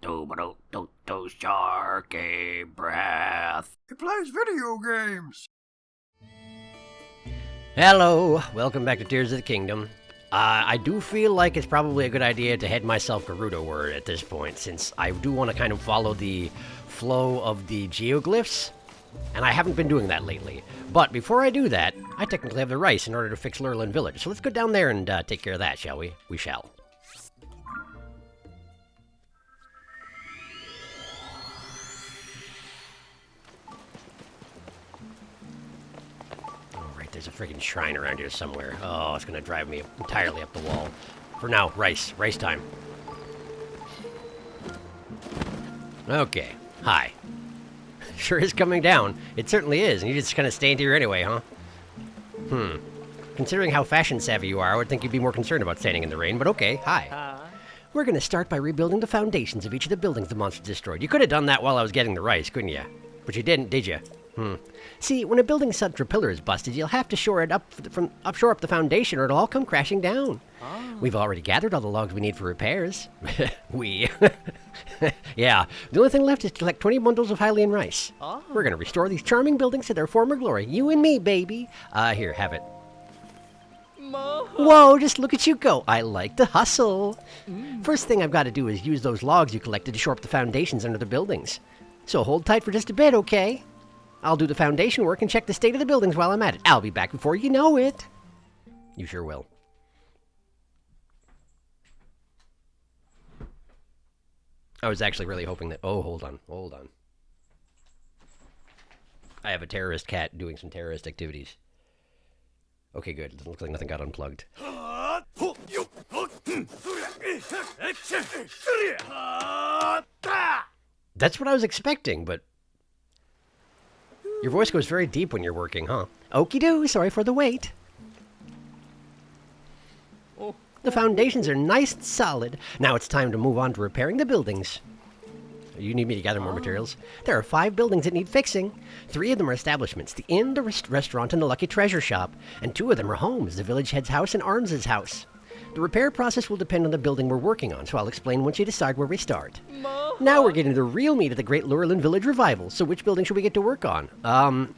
SharkyBreath. He plays video games. Hello, welcome back to Tears of the Kingdom. I do feel like it's probably a good idea to head myself Gerudo-ward at this point, since I do want to kind of follow the flow of the geoglyphs, and I haven't been doing that lately. But before I do that, I technically have the rice in order to fix Lurelin Village, so let's go down there and take care of that, shall we? We shall. There's a freaking shrine around here somewhere. Oh, it's gonna drive me entirely up the wall. For now, rice time. Okay, hi. Sure is coming down. It certainly is, and you just kind of stand here anyway, huh? Considering how fashion savvy you are, I would think you'd be more concerned about standing in the rain, but okay, hi. We're gonna start by rebuilding the foundations of each of the buildings the monster destroyed. You could have done that while I was getting the rice, couldn't you? But you didn't, did you? See, when a building's central pillar is busted, you'll have to shore up the foundation, or it'll all come crashing down. We've already gathered all the logs we need for repairs. Yeah, the only thing left is to collect 20 bundles of Hylian rice. We're gonna restore these charming buildings to their former glory. You and me, baby. Here, have it. Whoa, just look at you go. I like the hustle. First thing I've got to do is use those logs you collected to shore up the foundations under the buildings. So hold tight for just a bit, okay? I'll do the foundation work and check the state of the buildings while I'm at it. I'll be back before you know it. You sure will. I was actually really hoping that... Oh, hold on. I have a terrorist cat doing some terrorist activities. Okay, good. It looks like nothing got unplugged. That's what I was expecting, but... Your voice goes very deep when you're working, huh? Okie-doo, sorry for the wait. The foundations are nice and solid. Now it's time to move on to repairing the buildings. You need me to gather more materials? There are 5 buildings that need fixing. 3 of them are establishments, the inn, the restaurant, and the Lucky Treasure Shop. And 2 of them are homes, the village head's house and Arms's house. The repair process will depend on the building we're working on, so I'll explain once you decide where we start. Now we're getting to the real meat of the Great Lurelin Village Revival, so which building should we get to work on?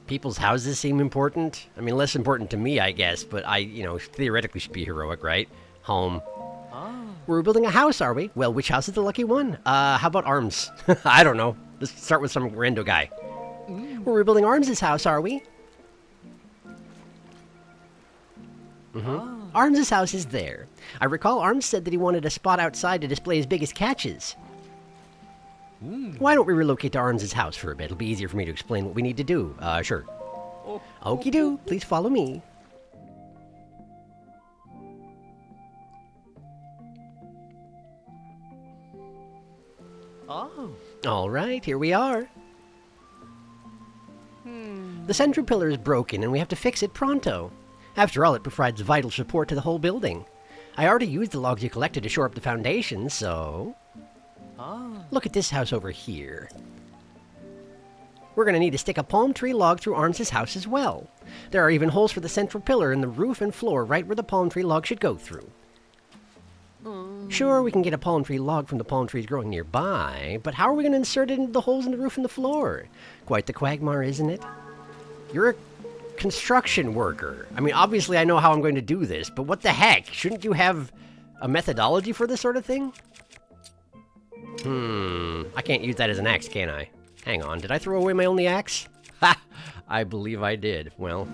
People's houses seem important. I mean, less important to me, I guess, but theoretically should be heroic, right? Home. We're building a house, are we? Well, which house is the lucky one? How about Arms? I don't know. Let's start with some rando guy. We're rebuilding Arms' house, are we? Arms' house is there. I recall Arms said that he wanted a spot outside to display his biggest catches. Why don't we relocate to Arms' house for a bit? It'll be easier for me to explain what we need to do. Sure. Okie-doo, please follow me. All right, here we are. The central pillar is broken and we have to fix it pronto. After all, it provides vital support to the whole building. I already used the logs you collected to shore up the foundation, so... Look at this house over here. We're going to need to stick a palm tree log through Arms' house as well. There are even holes for the central pillar in the roof and floor right where the palm tree log should go through. Sure, we can get a palm tree log from the palm trees growing nearby, but how are we going to insert it into the holes in the roof and the floor? Quite the quagmire, isn't it? You're a construction worker. I mean, obviously I know how I'm going to do this, but what the heck? Shouldn't you have a methodology for this sort of thing? I can't use that as an axe, can I? Hang on, did I throw away my only axe? Ha! I believe I did. Well,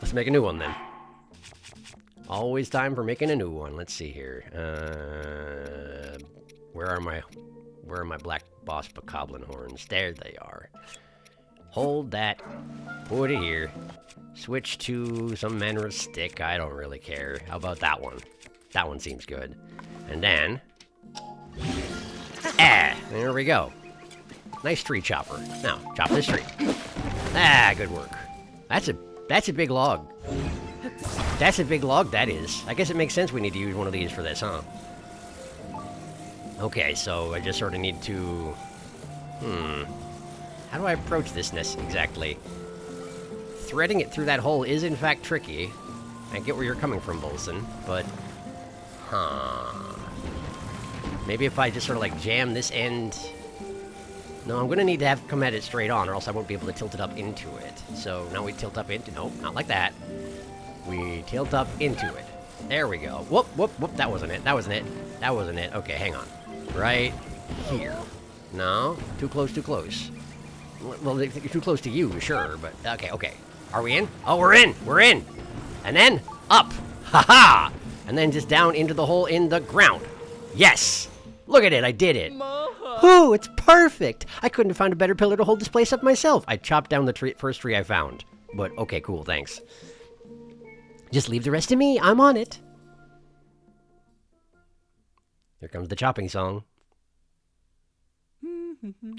let's make a new one then. Always time for making a new one. Let's see here. Where are my black boss bokoblin horns? There they are. Hold that. Put it here. Switch to some manner of stick. I don't really care. How about that one? That one seems good. And then... there we go. Nice tree chopper. Now, chop this tree. Good work. That's a big log. That's a big log, that is. I guess it makes sense we need to use one of these for this, huh? Okay, so I just sort of need to... How do I approach this exactly? Threading it through that hole is in fact tricky. I get where you're coming from, Bolson, but... Maybe if I just sort of like jam this end... No, I'm gonna need to have come at it straight on, or else I won't be able to tilt it up into it. So now we tilt up into... Nope, not like that. We tilt up into it. There we go. Whoop, whoop, whoop. That wasn't it. That wasn't it. That wasn't it. Okay, hang on. Right here. No, too close, too close. Well, too close to you, sure, but... Okay, okay. Are we in? Oh, we're in! We're in! And then, up! Ha-ha! And then just down into the hole in the ground. Yes! Look at it, I did it! Ooh, it's perfect! I couldn't have found a better pillar to hold this place up myself. I chopped down the first tree I found. But, okay, cool, thanks. Just leave the rest to me, I'm on it. Here comes the chopping song.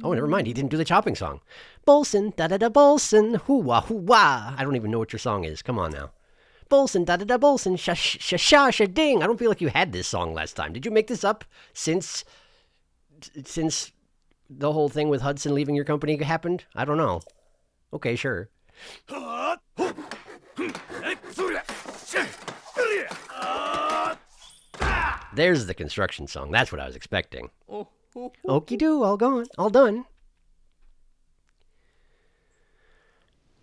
Oh, never mind, he didn't do the chopping song. Bolson, da-da-da, Bolson, hoo-wah, hoo-wah. I don't even know what your song is, come on now. Bolson, da-da-da, Bolson, sha-sha-sha-ding. I don't feel like you had this song last time. Did you make this up since the whole thing with Hudson leaving your company happened? I don't know. Okay, sure. There's the construction song. That's what I was expecting. Okie-doo, all done.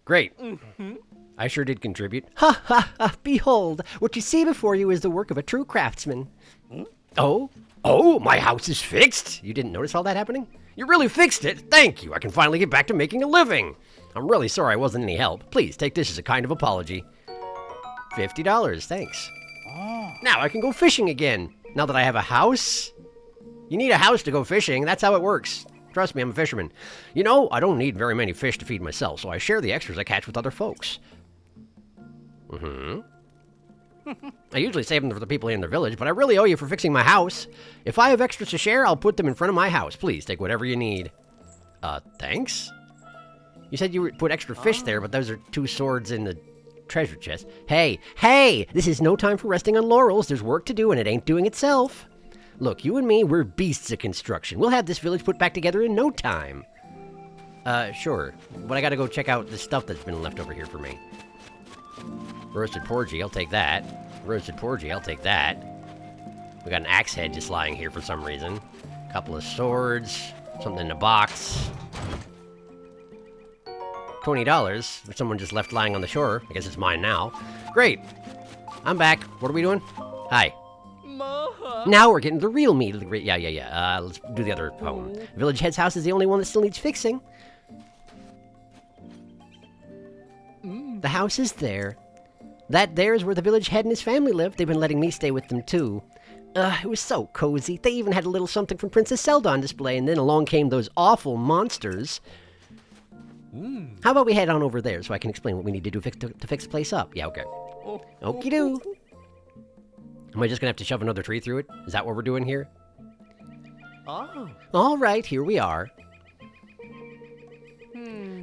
Great. I sure did contribute. Ha ha ha, behold, what you see before you is the work of a true craftsman. Oh, my house is fixed? You didn't notice all that happening? You really fixed it? Thank you, I can finally get back to making a living. I'm really sorry I wasn't any help. Please take this as a kind of apology. $50, thanks. Now I can go fishing again, now that I have a house. You need a house to go fishing, that's how it works. Trust me, I'm a fisherman. You know, I don't need very many fish to feed myself, so I share the extras I catch with other folks. I usually save them for the people in the village, but I really owe you for fixing my house. If I have extras to share, I'll put them in front of my house. Please, take whatever you need. Thanks? You said you put extra fish there, but those are 2 swords in the treasure chest. Hey! This is no time for resting on laurels. There's work to do, and it ain't doing itself. Look, you and me, we're beasts of construction. We'll have this village put back together in no time. Sure. But I gotta go check out the stuff that's been left over here for me. Roasted porgy, I'll take that. Roasted porgy, I'll take that. We got an axe head just lying here for some reason. A couple of swords. Something in a box. $20 for someone just left lying on the shore. I guess it's mine now. Great. I'm back. What are we doing? Hi. Now we're getting the real meat of the great... Yeah. Let's do the other home. Village head's house is the only one that still needs fixing. The house is there. That there is where the village head and his family live. They've been letting me stay with them, too. It was so cozy. They even had a little something from Princess Zelda on display, and then along came those awful monsters. How about we head on over there so I can explain what we need to do to fix the place up? Yeah, okay. Okie-doo. Am I just gonna have to shove another tree through it? Is that what we're doing here? All right, here we are.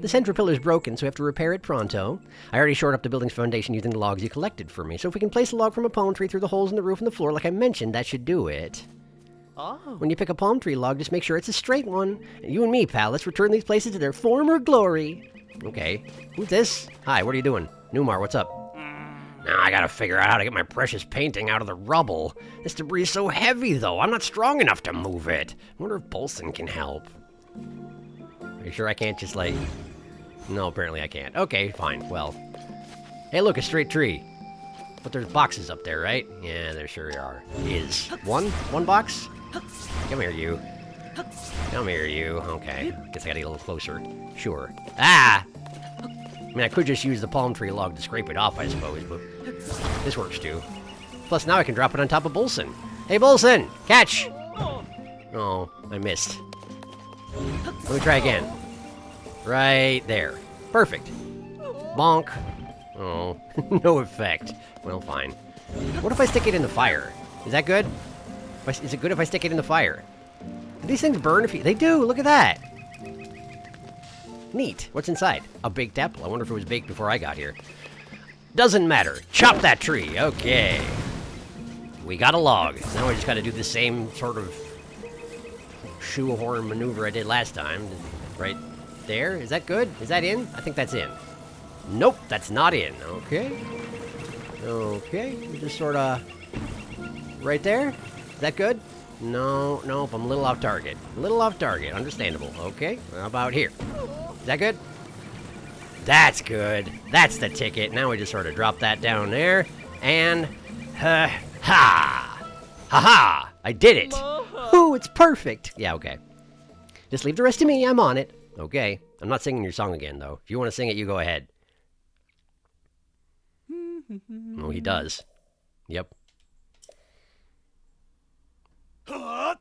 The central pillar's broken, so we have to repair it pronto. I already shored up the building's foundation using the logs you collected for me, so if we can place a log from a palm tree through the holes in the roof and the floor like I mentioned, that should do it. When you pick a palm tree log, just make sure it's a straight one. And you and me, pal, let's return these places to their former glory. Okay. Who's this? Hi, what are you doing? Newmar, what's up? Now I gotta figure out how to get my precious painting out of the rubble. This debris is so heavy, though. I'm not strong enough to move it. I wonder if Bolson can help. Are you sure I can't just, like... No, apparently I can't. Okay, fine. Well. Hey, look, a straight tree. But there's boxes up there, right? Yeah, there sure are. Is. One box? Come here, you. Come here, you. Okay. Guess I gotta get a little closer. Sure. Ah! I mean, I could just use the palm tree log to scrape it off, I suppose, but this works too. Plus, now I can drop it on top of Bolson. Hey, Bolson! Catch! Oh, I missed. Let me try again. Right there. Perfect. Bonk. Oh, no effect. Well, fine. What if I stick it in the fire? Is that good? Is it good if I stick it in the fire? Do these things burn if you... They do! Look at that! Neat. What's inside? A baked apple. I wonder if it was baked before I got here. Doesn't matter. Chop that tree. Okay. We got a log. Now I just gotta do the same sort of shoehorn maneuver I did last time. Right there. Is that good? Is that in? I think that's in. Nope, that's not in. Okay. Okay. Just sort of... Right there? Is that good? No, nope, I'm a little off target. A little off target, understandable. Okay, how about here? Is that good? That's good. That's the ticket. Now we just sort of drop that down there, and ha! Ha-ha! I did it! Ooh, it's perfect! Yeah, okay. Just leave the rest to me, I'm on it. Okay. I'm not singing your song again, though. If you want to sing it, you go ahead. Oh, he does. Yep. I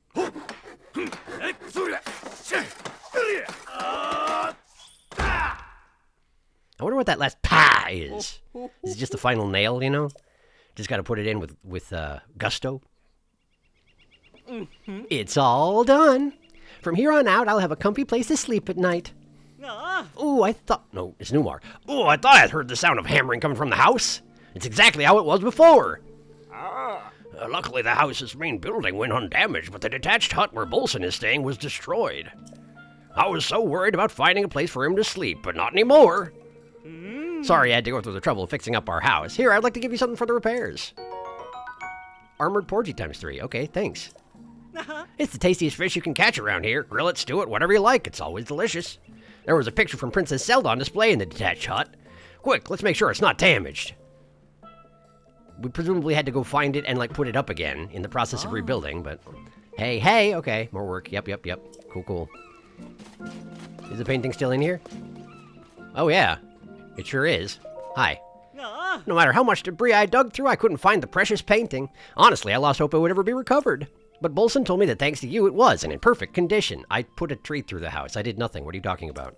wonder what that last pa is. Is it just the final nail, you know? Just gotta put it in with gusto. It's all done. From here on out, I'll have a comfy place to sleep at night. Ooh, I thought... No, it's Newmar. Ooh, I thought I'd heard the sound of hammering coming from the house. It's exactly how it was before. Luckily, the house's main building went undamaged, but the detached hut where Bolson is staying was destroyed. I was so worried about finding a place for him to sleep, but not anymore. Sorry I had to go through the trouble of fixing up our house. Here, I'd like to give you something for the repairs. Armored porgy ×3. Okay, thanks. It's the tastiest fish you can catch around here. Grill it, stew it, whatever you like. It's always delicious. There was a picture from Princess Zelda on display in the detached hut. Quick, let's make sure it's not damaged. We presumably had to go find it and, like, put it up again in the process of rebuilding, but... Hey, okay, more work. Yep. Cool. Is the painting still in here? Oh, yeah. It sure is. Hi. No matter how much debris I dug through, I couldn't find the precious painting. Honestly, I lost hope it would ever be recovered. But Bolson told me that thanks to you, it was, and in perfect condition. I put a tree through the house. I did nothing. What are you talking about?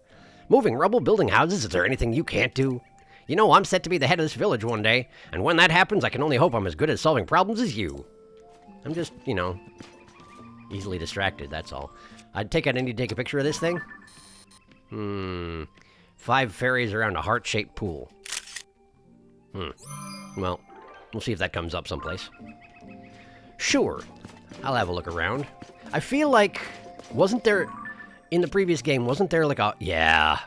Moving rubble, building houses, is there anything you can't do? You know, I'm set to be the head of this village one day, and when that happens, I can only hope I'm as good at solving problems as you. I'm just, you know, easily distracted, that's all. I need to take a picture of this thing. 5 fairies around a heart-shaped pool. Well, we'll see if that comes up someplace. Sure. I'll have a look around. I feel like, wasn't there, in the previous game, wasn't there like a, yeah.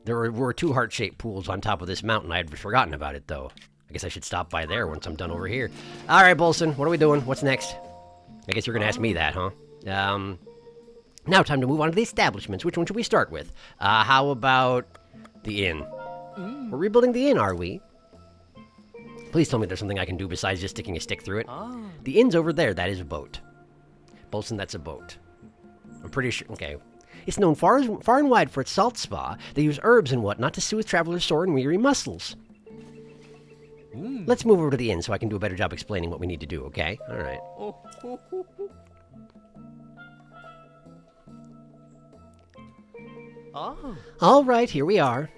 There were 2 heart-shaped pools on top of this mountain. I had forgotten about it, though. I guess I should stop by there once I'm done over here. All right, Bolson, what are we doing? What's next? I guess you're going to ask me that, huh? Now time to move on to the establishments. Which one should we start with? How about the inn? We're rebuilding the inn, are we? Please tell me there's something I can do besides just sticking a stick through it. The inn's over there. That is a boat. Bolson, that's a boat. I'm pretty sure... Okay. It's known far and wide for its salt spa. They use herbs and whatnot to soothe travelers' sore and weary muscles. Let's move over to the inn so I can do a better job explaining what we need to do, okay? All right. All right, here we are.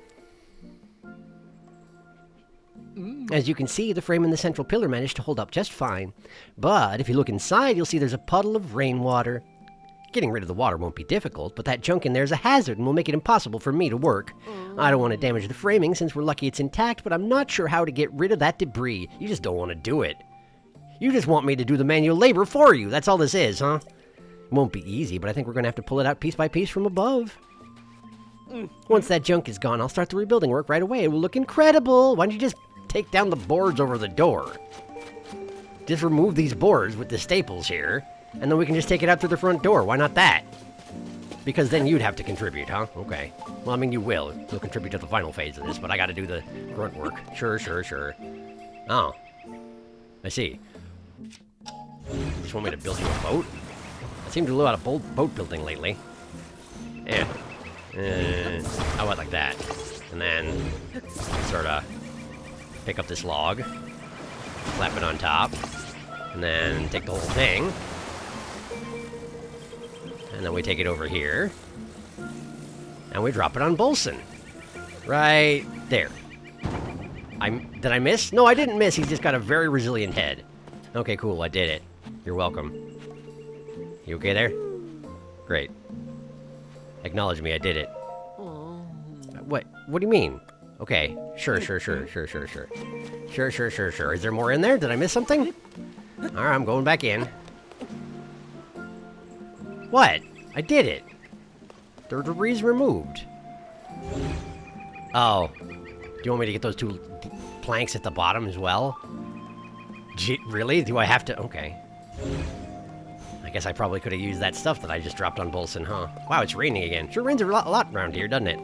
As you can see, the frame in the central pillar managed to hold up just fine. But if you look inside, you'll see there's a puddle of rainwater. Getting rid of the water won't be difficult, but that junk in there is a hazard and will make it impossible for me to work. I don't want to damage the framing since we're lucky it's intact, but I'm not sure how to get rid of that debris. You just don't want to do it. You just want me to do the manual labor for you. That's all this is, huh? It won't be easy, but I think we're going to have to pull it out piece by piece from above. Once that junk is gone, I'll start the rebuilding work right away. It will look incredible. Why don't you just take down the boards over the door? Just remove these boards with the staples here, and then we can just take it out through the front door. Why not that? Because then you'd have to contribute, huh? Okay. Well, I mean, you will. You'll contribute to the final phase of this, but I gotta do the grunt work. Sure. Oh. I see. You just want me to build you a boat? I seem to do a lot of boat building lately. Yeah. How about like that? And then sort of pick up this log, slap it on top, and then take the whole thing. And then we take it over here, and we drop it on Bolson. Right there. Did I miss? No, I didn't miss. He's just got a very resilient head. Okay, cool. I did it. You're welcome. You okay there? Great. Acknowledge me. I did it. What? What do you mean? Okay. Sure. Is there more in there? Did I miss something? Alright, I'm going back in. What? I did it. The debris removed. Oh. Do you want me to get those 2 planks at the bottom as well? Really? Do I have to? Okay. I guess I probably could have used that stuff that I just dropped on Bolson, huh? Wow, it's raining again. Sure rains a lot around here, doesn't it?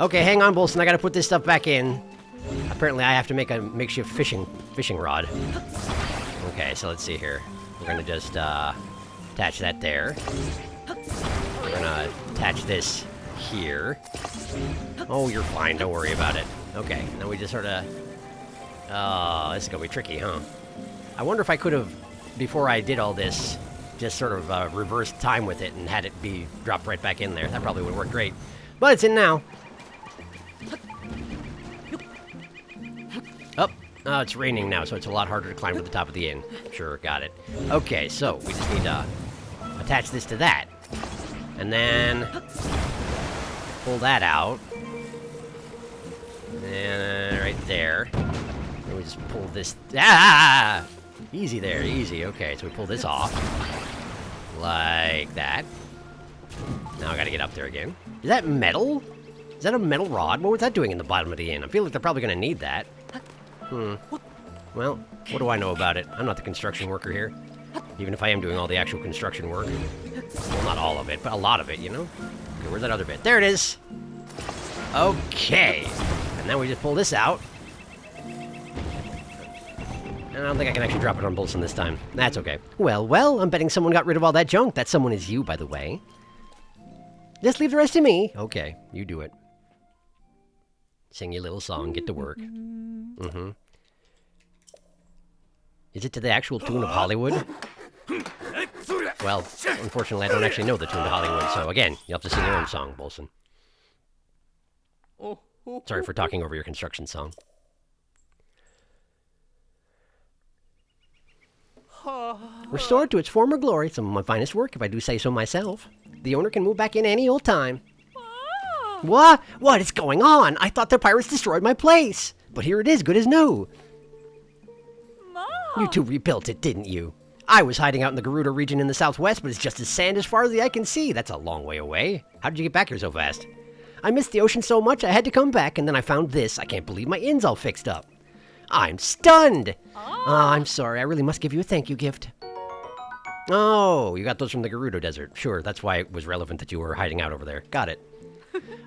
Okay, hang on, Bolson. I gotta put this stuff back in. Apparently, I have to make a makeshift fishing rod. Okay, so let's see here. We're gonna just attach that there. We're gonna attach this here. Oh, you're fine. Don't worry about it. Okay, now we just sort of... Oh, this is gonna be tricky, huh? I wonder if I could have, before I did all this, just sort of reversed time with it and had it be dropped right back in there. That probably would work great. But it's in now. Oh, it's raining now, so it's a lot harder to climb to the top of the inn. Sure, got it. Okay, so we just need to attach this to that. And then pull that out. And right there. And we just pull this... Ah! Easy there, easy. Okay, so we pull this off. Like that. Now I gotta get up there again. Is that metal? Is that a metal rod? What was that doing in the bottom of the inn? I feel like they're probably gonna need that. Well, what do I know about it? I'm not the construction worker here. Even if I am doing all the actual construction work. Well, not all of it, but a lot of it, you know? Okay, where's that other bit? There it is! Okay. And now we just pull this out. And I don't think I can actually drop it on Bolson this time. That's okay. Well, I'm betting someone got rid of all that junk. That someone is you, by the way. Just leave the rest to me. Okay, you do it. Sing your little song, get to work. Mm-hmm. Is it to the actual tune of Hollywood? Well, unfortunately, I don't actually know the tune to Hollywood, so again, you'll have to sing your own song, Bolson. Sorry for talking over your construction song. Restored to its former glory, some of my finest work, if I do say so myself. The owner can move back in any old time. What? What is going on? I thought the pirates destroyed my place. But here it is, good as new. You two rebuilt it, didn't you? I was hiding out in the Gerudo region in the southwest, but it's just as sand as far as the eye can see. That's a long way away. How did you get back here so fast? I missed the ocean so much I had to come back, and then I found this. I can't believe my inn's all fixed up. I'm stunned! I'm sorry. I really must give you a thank you gift. Oh, you got those from the Gerudo Desert. Sure, that's why it was relevant that you were hiding out over there. Got it.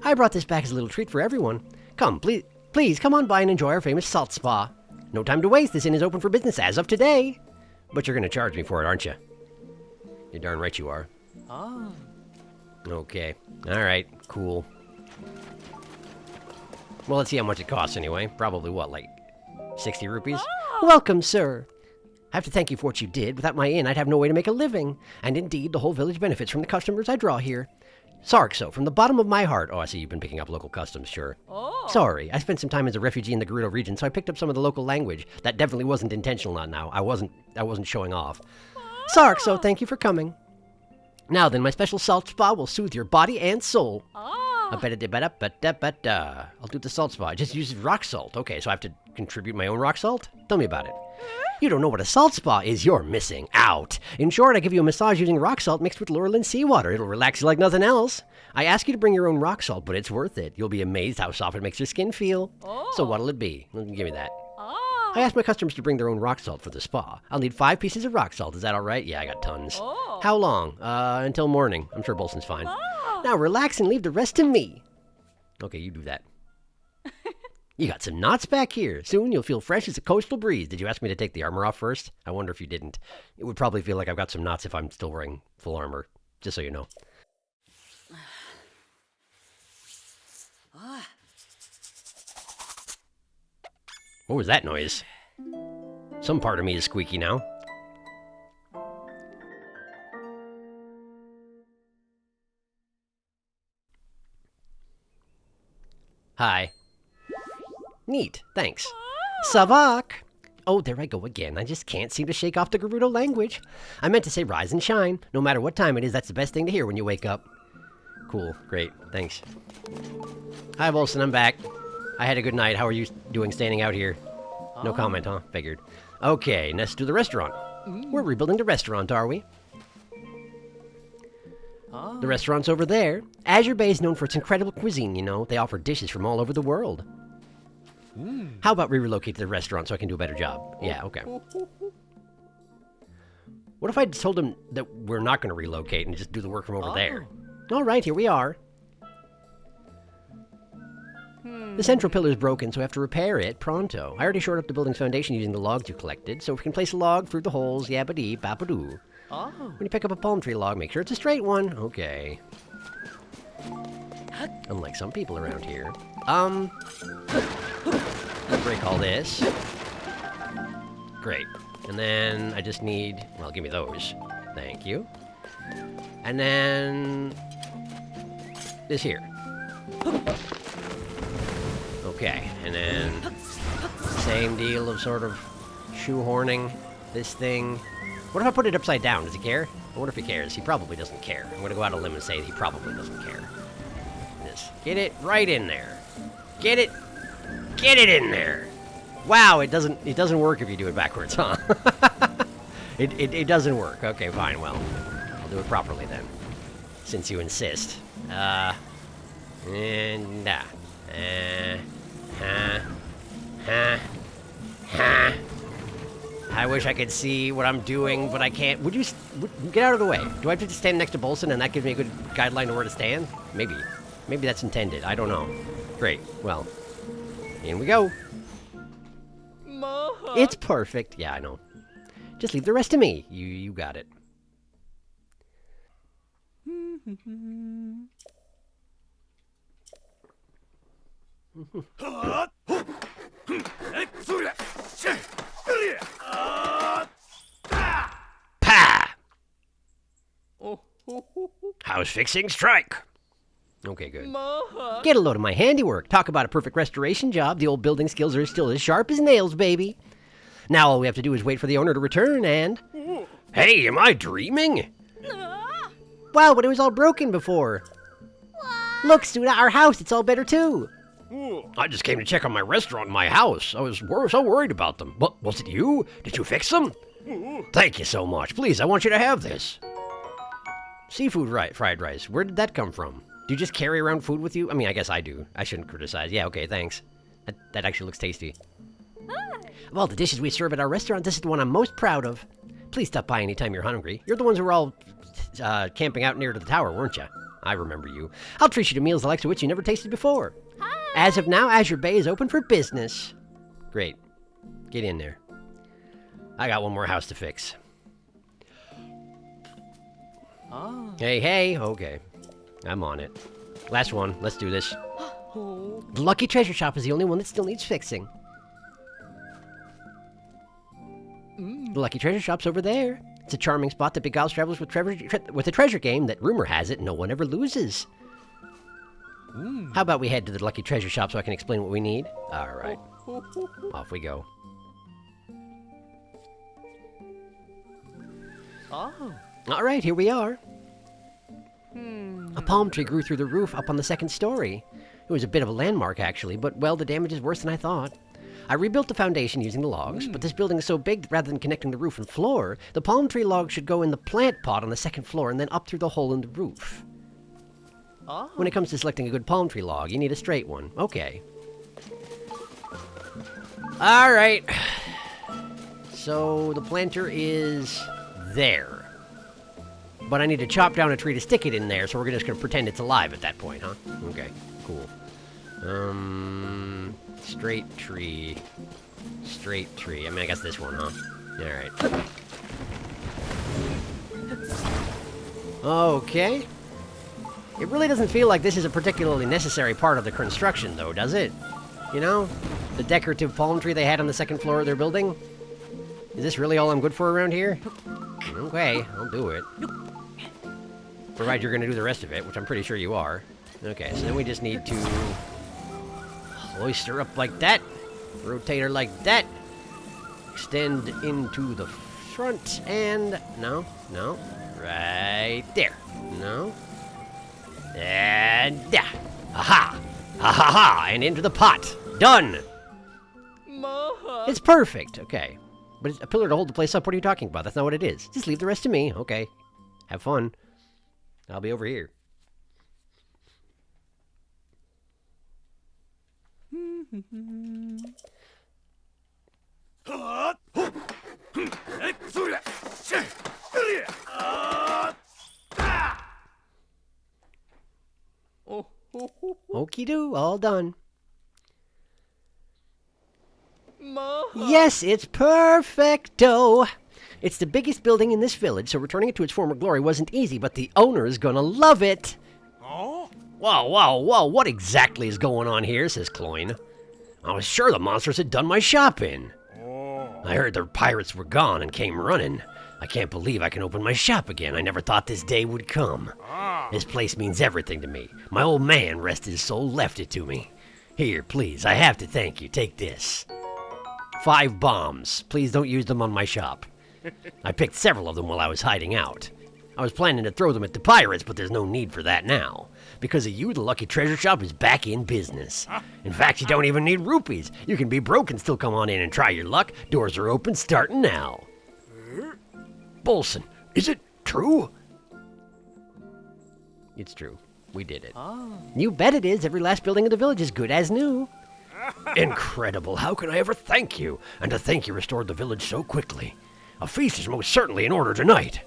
I brought this back as a little treat for everyone. Come, please come on by and enjoy our famous salt spa. No time to waste. This inn is open for business as of today. But you're going to charge me for it, aren't you? You're darn right you are. Oh. Okay. All right. Cool. Well, let's see how much it costs anyway. Probably what, like 60 rupees? Oh. Welcome, sir. I have to thank you for what you did. Without my inn, I'd have no way to make a living. And indeed, the whole village benefits from the customers I draw here. Sarkso, from the bottom of my heart. Oh, I see you've been picking up local customs, sure. Oh. Sorry, I spent some time as a refugee in the Gerudo region, so I picked up some of the local language. That definitely wasn't intentional, not now. I wasn't showing off. Oh. Sarkso, thank you for coming. Now then, my special salt spa will soothe your body and soul. Oh. I'll do the salt spa. It just uses rock salt. Okay, so I have to contribute my own rock salt? Tell me about it. You don't know what a salt spa is. You're missing out. In short, I give you a massage using rock salt mixed with Lurelin seawater. It'll relax you like nothing else. I ask you to bring your own rock salt, but it's worth it. You'll be amazed how soft it makes your skin feel. Oh. So what'll it be? Give me that. Oh. I ask my customers to bring their own rock salt for the spa. I'll need 5 pieces of rock salt. Is that all right? Yeah, I got tons. Oh. How long? Until morning. I'm sure Bolson's fine. Oh. Now relax and leave the rest to me. Okay, you do that. You got some knots back here. Soon you'll feel fresh as a coastal breeze. Did you ask me to take the armor off first? I wonder if you didn't. It would probably feel like I've got some knots if I'm still wearing full armor. Just so you know. What was that noise? Some part of me is squeaky now. Hi. Neat, thanks. Savak! Oh, there I go again. I just can't seem to shake off the Gerudo language. I meant to say rise and shine. No matter what time it is, that's the best thing to hear when you wake up. Cool, great, thanks. Hi, Bolson, I'm back. I had a good night. How are you doing standing out here? No comment, huh? Figured. Okay, let's do the restaurant. We're rebuilding the restaurant, are we? The restaurant's over there. Azure Bay is known for its incredible cuisine, you know. They offer dishes from all over the world. How about we relocate to the restaurant so I can do a better job? Yeah, okay. What if I told him that we're not going to relocate and just do the work from over there? All right, here we are. The central pillar is broken, so I have to repair it pronto. I already shored up the building's foundation using the logs you collected, so we can place a log through the holes, yabba-dee, babba-doo. When you pick up a palm tree log, make sure it's a straight one. Okay. Unlike some people around here. Break all this. Great. And then I just need... Well, give me those. Thank you. And then... this here. Okay, and then... same deal of sort of shoehorning this thing. What if I put it upside down? Does he care? I wonder if he cares. He probably doesn't care. I'm gonna go out on a limb and say he probably doesn't care. Just get it right in there. Get it in there. Wow, it doesn't work if you do it backwards, huh? it doesn't work. Okay, fine. Well, I'll do it properly then, since you insist. I wish I could see what I'm doing, but I can't. Would you get out of the way? Do I have to just stand next to Bolson and that gives me a good guideline to where to stand? Maybe. Maybe that's intended. I don't know. Great. Well, in we go. It's perfect. Yeah, I know. Just leave the rest to me. You got it. Pa! How's fixing strike? Okay, good. Get a load of my handiwork. Talk about a perfect restoration job. The old building skills are still as sharp as nails, baby. Now all we have to do is wait for the owner to return and... Hey, am I dreaming? Wow, but it was all broken before. Look, Suna, our house, it's all better too. I just came to check on my restaurant and my house. I was so worried about them. But was it you? Did you fix them? Thank you so much. Please, I want you to have this. Seafood fried rice. Where did that come from? Do you just carry around food with you? I mean, I guess I do. I shouldn't criticize. Yeah, okay, thanks. That actually looks tasty. Of all the dishes we serve at our restaurant, this is the one I'm most proud of. Please stop by anytime you're hungry. You're the ones who were all camping out near to the tower, weren't you? I remember you. I'll treat you to meals the likes of which you never tasted before. Hi. As of now, Azure Bay is open for business. Great. Get in there. I got one more house to fix. Oh. Hey, okay. I'm on it. Last one. Let's do this. The Lucky Treasure Shop is the only one that still needs fixing. The Lucky Treasure Shop's over there. It's a charming spot that beguiles travelers with a treasure game that, rumor has it, no one ever loses. How about we head to the Lucky Treasure Shop so I can explain what we need? All right. Off we go. Oh. All right, here we are. A palm tree grew through the roof up on the second story. It was a bit of a landmark, actually, but, well, the damage is worse than I thought. I rebuilt the foundation using the logs, but this building is so big that rather than connecting the roof and floor, the palm tree log should go in the plant pot on the second floor and then up through the hole in the roof. Oh. When it comes to selecting a good palm tree log, you need a straight one. Okay. All right. So the planter is there. But I need to chop down a tree to stick it in there, so we're just going to pretend it's alive at that point, huh? Okay, cool. Straight tree. Straight tree. I mean, I guess this one, huh? Alright. Okay. It really doesn't feel like this is a particularly necessary part of the construction, though, does it? You know? The decorative palm tree they had on the second floor of their building? Is this really all I'm good for around here? Okay, I'll do it. Provided you're going to do the rest of it, which I'm pretty sure you are. Okay, so then we just need to hoist her up like that, rotate her like that, extend into the front, and no, right there, no, and yeah, aha, ha ha ha, and into the pot, done. It's perfect. Okay, but it's a pillar to hold the place up. What are you talking about? That's not what it is. Just leave the rest to me. Okay, have fun. I'll be over here. Okie-doo, all done. Yes, it's perfecto. It's the biggest building in this village, so returning it to its former glory wasn't easy, but the owner is gonna love it. Oh? Whoa, what exactly is going on here, says Cloyne. I was sure the monsters had done my shopping. I heard the pirates were gone and came running. I can't believe I can open my shop again. I never thought this day would come. This place means everything to me. My old man, rest his soul, left it to me. Here, please, I have to thank you. Take this. 5 bombs. Please don't use them on my shop. I picked several of them while I was hiding out. I was planning to throw them at the pirates, but there's no need for that now. Because of you, the Lucky Treasure Shop is back in business. In fact, you don't even need rupees. You can be broke and still come on in and try your luck. Doors are open starting now. Bolson, is it true? It's true. We did it. You bet it is. Every last building in the village is good as new. Incredible. How can I ever thank you? And to think you restored the village so quickly. A feast is most certainly in order tonight.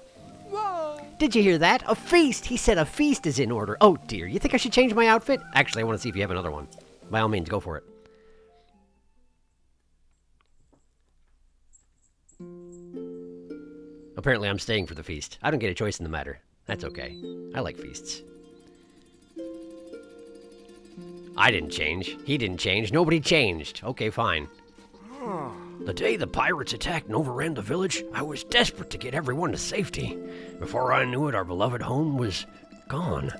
Did you hear that? A feast! He said a feast is in order. Oh dear, you think I should change my outfit? Actually, I want to see if you have another one. By all means, go for it. Apparently I'm staying for the feast. I don't get a choice in the matter. That's okay. I like feasts. I didn't change. He didn't change. Nobody changed. Okay, fine. The day the pirates attacked and overran the village, I was desperate to get everyone to safety. Before I knew it, our beloved home was gone.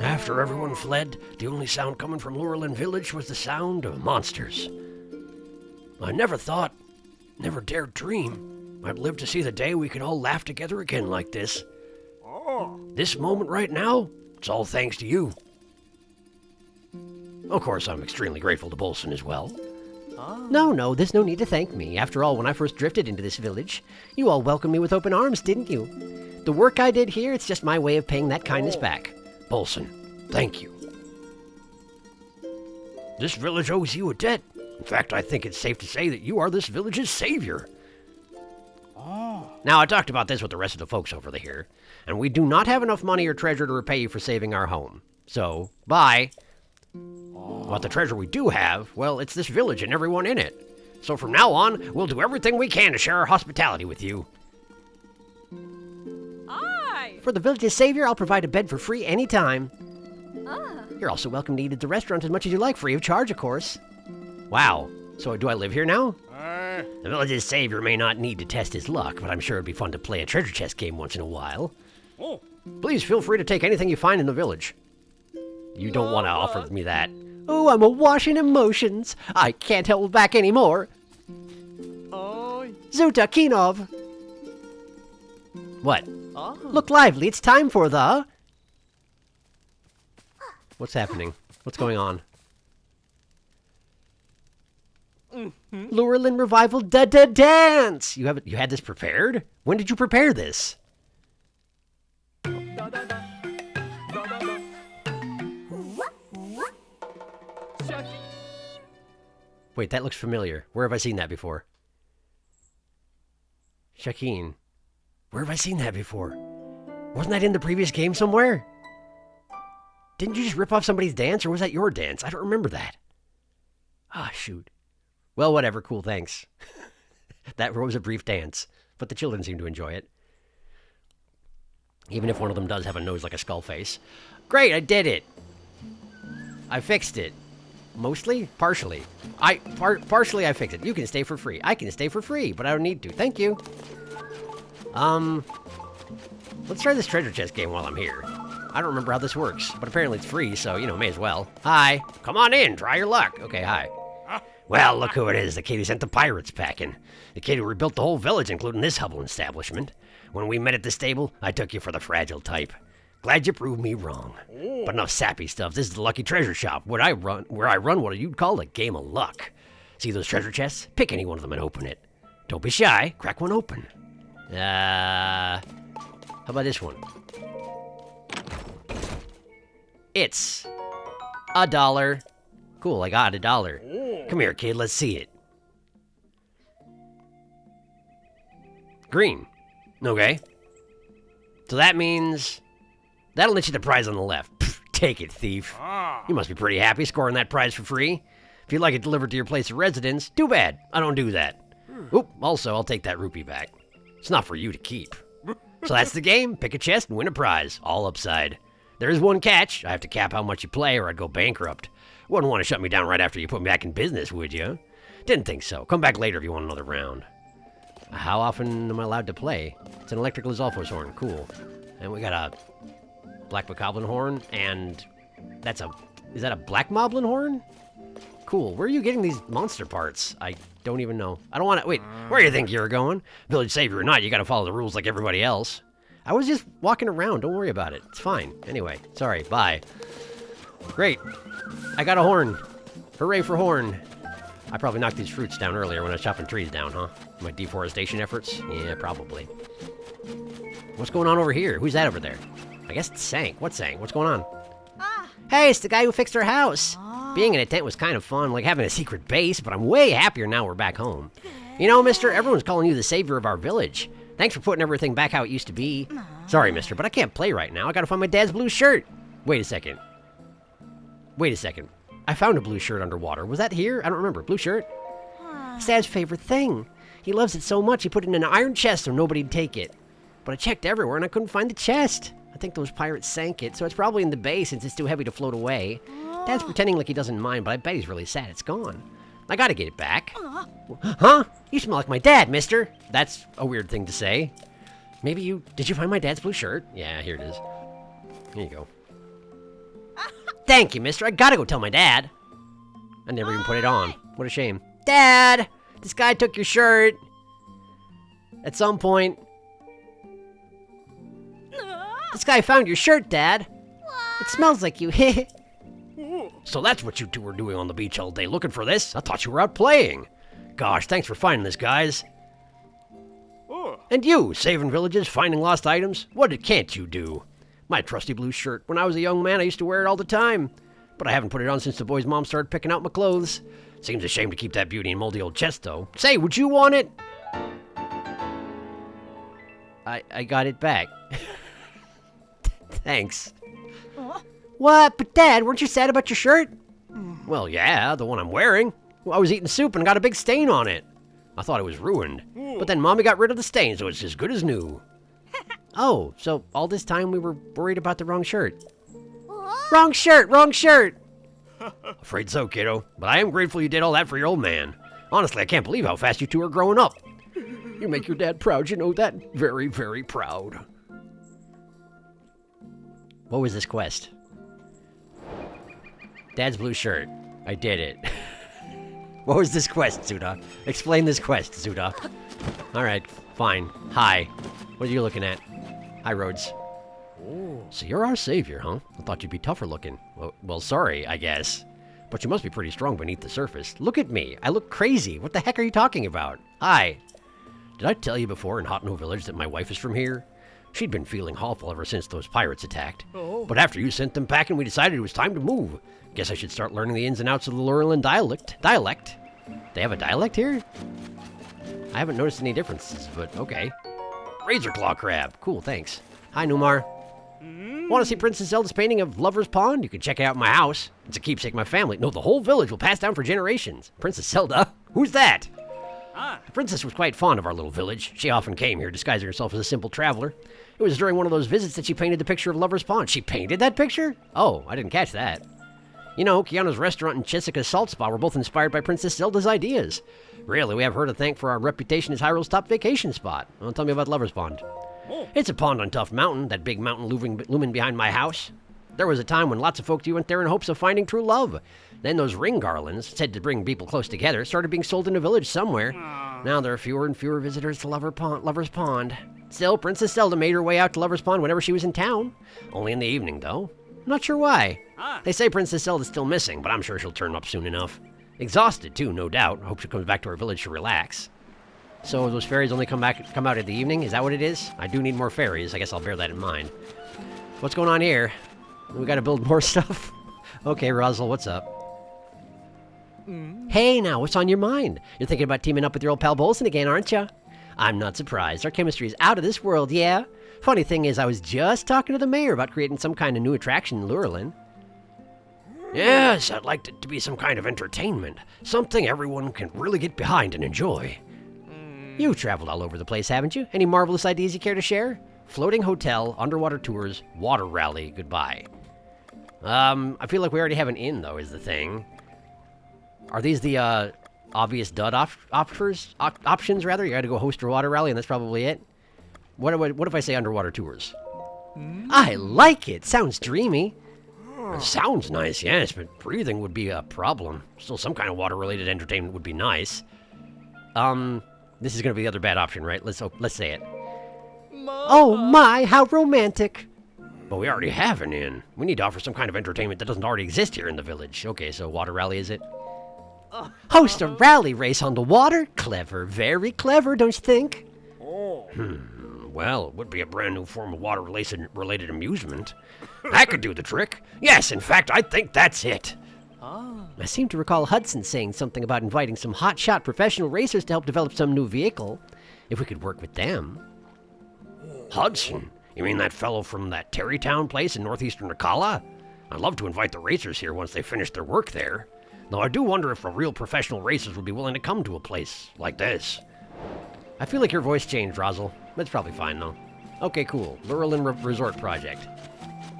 After everyone fled, the only sound coming from Lurelin village was the sound of monsters. I never thought, never dared dream, I'd live to see the day we could all laugh together again like this. This moment right now, it's all thanks to you. Of course, I'm extremely grateful to Bolson as well. No, there's no need to thank me. After all, when I first drifted into this village, you all welcomed me with open arms, didn't you? The work I did here, it's just my way of paying that kindness back. Bolson, thank you. This village owes you a debt. In fact, I think it's safe to say that you are this village's savior. Now, I talked about this with the rest of the folks over here, and we do not have enough money or treasure to repay you for saving our home. So, bye. What the treasure we do have, well, it's this village and everyone in it. So from now on, we'll do everything we can to share our hospitality with you. Aye. For the village's savior, I'll provide a bed for free anytime. You're also welcome to eat at the restaurant as much as you like, free of charge, of course. Wow. So do I live here now? The village's savior may not need to test his luck, but I'm sure it'd be fun to play a treasure chest game once in a while. Please feel free to take anything you find in the village. You don't want to offer me that. Oh, I'm awash in emotions. I can't hold back anymore. Zuta Kinov. What? Look lively. It's time for the... What's happening? What's going on? Lurelin Revival Dance! You had this prepared? When did you prepare this? Wait, that looks familiar. Where have I seen that before? Shakeen. Where have I seen that before? Wasn't that in the previous game somewhere? Didn't you just rip off somebody's dance, or was that your dance? I don't remember that. Ah, shoot. Well, whatever. Cool, thanks. That was a brief dance, but the children seem to enjoy it. Even if one of them does have a nose like a skull face. Great, I did it! I fixed it. Mostly? Partially. Partially I fixed it. You can stay for free. I can stay for free, but I don't need to. Thank you. Let's try this treasure chest game while I'm here. I don't remember how this works, but apparently it's free, so, may as well. Hi. Come on in. Try your luck. Okay, hi. Well, look who it is. The kid who sent the pirates packing. The kid who rebuilt the whole village, including this humble establishment. When we met at the stable, I took you for the fragile type. Glad you proved me wrong. But enough sappy stuff. This is the Lucky Treasure Shop, where I run what you'd call a game of luck. See those treasure chests? Pick any one of them and open it. Don't be shy. Crack one open. How about this one? It's $1. Cool, I got $1. Come here, kid. Let's see it. Green. Okay. So that means... That'll let you the prize on the left. Pfft, take it, thief. You must be pretty happy scoring that prize for free. If you'd like it delivered to your place of residence, too bad. I don't do that. Oop, also, I'll take that rupee back. It's not for you to keep. So that's the game. Pick a chest and win a prize. All upside. There is one catch. I have to cap how much you play or I'd go bankrupt. Wouldn't want to shut me down right after you put me back in business, would you? Didn't think so. Come back later if you want another round. How often am I allowed to play? It's an electric Lizalfo's horn. Cool. And we got a black bokoblin horn, and is that a black moblin horn? Cool. Where are you getting these monster parts? I don't even know. I don't want to... Wait, where do you think you're going? Village savior or not, you got to follow the rules like everybody else. I was just walking around. Don't worry about it. It's fine. Anyway, sorry. Bye. Great. I got a horn. Hooray for horn. I probably knocked these fruits down earlier when I was chopping trees down, huh? My deforestation efforts? Yeah, probably. What's going on over here? Who's that over there? I guess it's Sank. What's Sank? What's going on? Hey, it's the guy who fixed our house. Being in a tent was kind of fun, like having a secret base, but I'm way happier now we're back home. You know, mister, everyone's calling you the savior of our village. Thanks for putting everything back how it used to be. Sorry, mister, but I can't play right now. I gotta find my dad's blue shirt. Wait a second. I found a blue shirt underwater. Was that here? I don't remember. Blue shirt? It's Dad's favorite thing. He loves it so much he put it in an iron chest so nobody'd take it. But I checked everywhere and I couldn't find the chest. I think those pirates sank it, so it's probably in the bay since it's too heavy to float away. Dad's pretending like he doesn't mind, but I bet he's really sad it's gone. I gotta get it back. Huh? You smell like my dad, mister. That's a weird thing to say. Maybe you... Did you find my dad's blue shirt? Yeah, here it is. Here you go. Thank you, mister. I gotta go tell my dad. I never even put it on. What a shame. Dad! This guy took your shirt. At some point. This guy found your shirt, Dad. It smells like you. So that's what you two were doing on the beach all day, looking for this? I thought you were out playing. Gosh, thanks for finding this, guys. And you, saving villages, finding lost items? What can't you do? My trusty blue shirt. When I was a young man, I used to wear it all the time. But I haven't put it on since the boy's mom started picking out my clothes. Seems a shame to keep that beauty in moldy old chest, though. Say, would you want it? I got it back. Thanks. What? But Dad, weren't you sad about your shirt? Well, yeah, the one I'm wearing. Well, I was eating soup and got a big stain on it. I thought it was ruined. But then Mommy got rid of the stain, so it's as good as new. Oh, so all this time we were worried about the wrong shirt. Wrong shirt, wrong shirt! Afraid so, kiddo. But I am grateful you did all that for your old man. Honestly, I can't believe how fast you two are growing up. You make your dad proud, you know that? Very, very proud. What was this quest? Dad's blue shirt. I did it. What was this quest, Zuda? Explain this quest, Zuda. Alright, fine. Hi. What are you looking at? Hi, Rhodes. So you're our savior, huh? I thought you'd be tougher looking. Well, sorry, I guess. But you must be pretty strong beneath the surface. Look at me. I look crazy. What the heck are you talking about? Hi. Did I tell you before in Hotno Village that my wife is from here? She'd been feeling awful ever since those pirates attacked. But after you sent them packing, we decided it was time to move. Guess I should start learning the ins and outs of the Lurelin dialect. They have a dialect here? I haven't noticed any differences, but okay. Razor Claw Crab. Cool, thanks. Hi, Numar. Want to see Princess Zelda's painting of Lover's Pond? You can check it out in my house. It's a keepsake my family. No, the whole village will pass down for generations. Princess Zelda? Who's that? The princess was quite fond of our little village. She often came here, disguising herself as a simple traveler. It was during one of those visits that she painted the picture of Lover's Pond. She painted that picture? Oh, I didn't catch that. You know, Kiana's restaurant and Chisika's salt spa were both inspired by Princess Zelda's ideas. Really, we have her to thank for our reputation as Hyrule's top vacation spot. Well, tell me about Lover's Pond. It's a pond on Tough Mountain, that big mountain looming behind my house. There was a time when lots of folks went there in hopes of finding true love. Then those ring garlands, said to bring people close together, started being sold in a village somewhere. Now there are fewer and fewer visitors to Lover's Pond. Still, Princess Zelda made her way out to Lover's Pond whenever she was in town. Only in the evening, though. Not sure why. They say Princess Zelda's still missing, but I'm sure she'll turn up soon enough. Exhausted, too, no doubt. I hope she comes back to our village to relax. So those fairies only come out in the evening? Is that what it is? I do need more fairies. I guess I'll bear that in mind. What's going on here? We gotta build more stuff? Okay, Rosal, what's up? Hey, now, what's on your mind? You're thinking about teaming up with your old pal Bolson again, aren't you? I'm not surprised. Our chemistry is out of this world, yeah? Funny thing is, I was just talking to the mayor about creating some kind of new attraction in Lurelin. Yes, I'd like it to be some kind of entertainment. Something everyone can really get behind and enjoy. You've traveled all over the place, haven't you? Any marvelous ideas you care to share? Floating hotel, underwater tours, water rally, goodbye. I feel like we already have an inn, though, is the thing. Are these the, obvious dud options, rather? You gotta go host a water rally, and that's probably it? What if I say underwater tours? I like it! Sounds dreamy. It sounds nice, yes, but breathing would be a problem. Still, some kind of water-related entertainment would be nice. This is gonna be the other bad option, right? Let's say it. Oh my, how romantic! But we already have an inn. We need to offer some kind of entertainment that doesn't already exist here in the village. Okay, so water rally, is it? Host a rally race on the water? Clever, very clever, don't you think? Well, it would be a brand new form of water-related amusement. That could do the trick. Yes, in fact, I think that's it. I seem to recall Hudson saying something about inviting some hotshot professional racers to help develop some new vehicle. If we could work with them. Hudson? You mean that fellow from that Terrytown place in northeastern Ocala? I'd love to invite the racers here once they finish their work there. Though I do wonder if real professional racers would be willing to come to a place like this. I feel like your voice changed, Rosal. That's probably fine, though. Okay, cool. Lurelin Resort Project.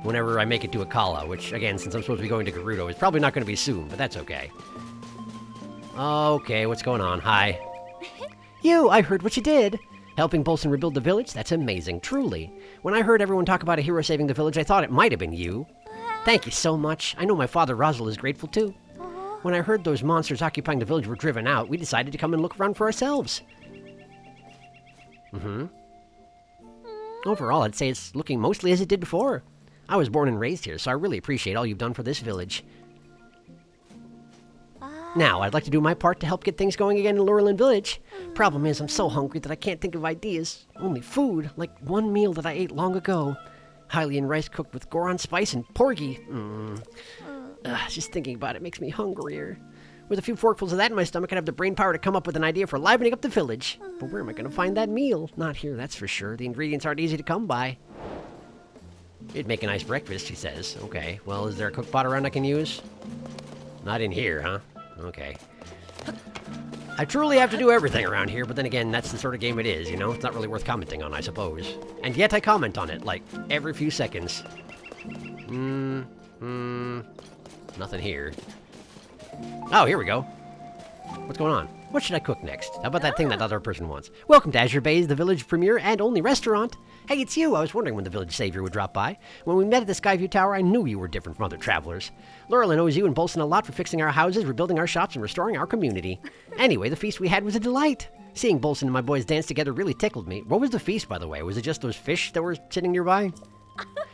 Whenever I make it to Ocala, which, again, since I'm supposed to be going to Gerudo, is probably not going to be soon, but that's okay. Okay, what's going on? Hi. You, I heard what you did. Helping Bolson rebuild the village? That's amazing, truly. When I heard everyone talk about a hero saving the village, I thought it might have been you. Thank you so much. I know my father, Rosal, is grateful, too. When I heard those monsters occupying the village were driven out, we decided to come and look around for ourselves. Overall, I'd say it's looking mostly as it did before. I was born and raised here, so I really appreciate all you've done for this village. Now, I'd like to do my part to help get things going again in Lurelin Village. Problem is, I'm so hungry that I can't think of ideas. Only food, like one meal that I ate long ago. Hylian rice cooked with goron spice and porgy. Just thinking about it makes me hungrier. With a few forkfuls of that in my stomach, I'd have the brain power to come up with an idea for livening up the village. But where am I going to find that meal? Not here, that's for sure. The ingredients aren't easy to come by. It'd make a nice breakfast, she says. Okay, well, is there a cookpot around I can use? Not in here, huh? Okay. I truly have to do everything around here, but then again, that's the sort of game it is, you know? It's not really worth commenting on, I suppose. And yet I comment on it, like, every few seconds. Nothing here. Oh, here we go. What's going on? What should I cook next? How about that thing that other person wants? Welcome to Azure Bay's, the village premier and only restaurant. Hey, it's you. I was wondering when the village savior would drop by. When we met at the Skyview Tower, I knew you were different from other travelers. Lurelin owes you and Bolson a lot for fixing our houses, rebuilding our shops, and restoring our community. Anyway, the feast we had was a delight. Seeing Bolson and my boys dance together really tickled me. What was the feast, by the way? Was it just those fish that were sitting nearby?